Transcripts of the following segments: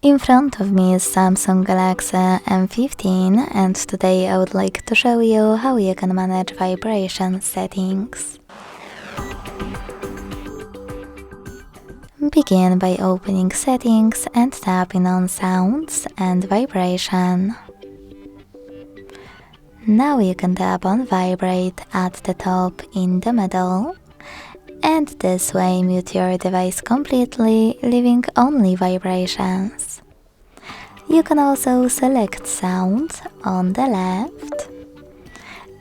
In front of me is Samsung Galaxy M15 and today I would like to show you how you can manage vibration settings. Begin by opening Settings and tapping on Sounds and Vibration. Now you can tap on Vibrate at the top in the middle, and this way mute your device completely, leaving only vibrations. You can also select Sound on the left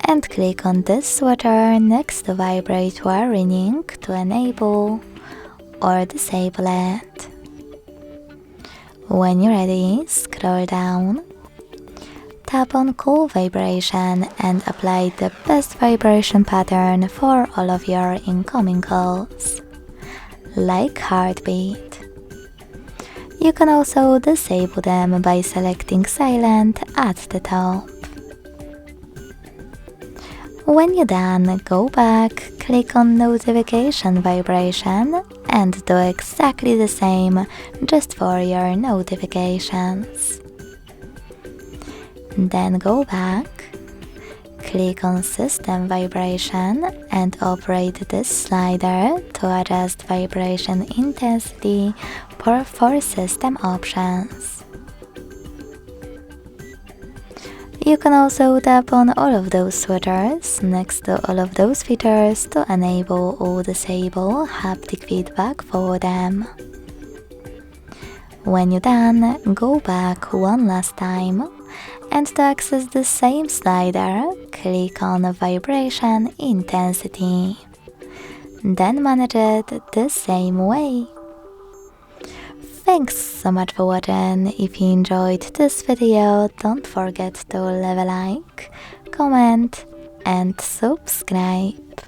and click on this switcher next to Vibrate while ringing to enable or disable it. When you're ready, scroll down, tap on Cool Vibration and apply the best vibration pattern for all of your incoming calls, like heartbeat. You can also disable them by selecting Silent at the top. When you're done, go back, click on Notification Vibration and do exactly the same just for your notifications. Then go back, click on System Vibration and operate this slider to adjust vibration intensity for system options. You can also tap on all of those switchers next to all of those features to enable or disable haptic feedback for them. When you're done, go back one last time, and to access the same slider, click on Vibration Intensity. Then manage it the same way. Thanks so much for watching. If you enjoyed this video, don't forget to leave a like, comment and subscribe.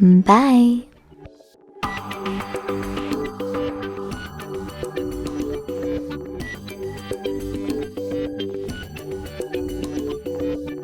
Bye!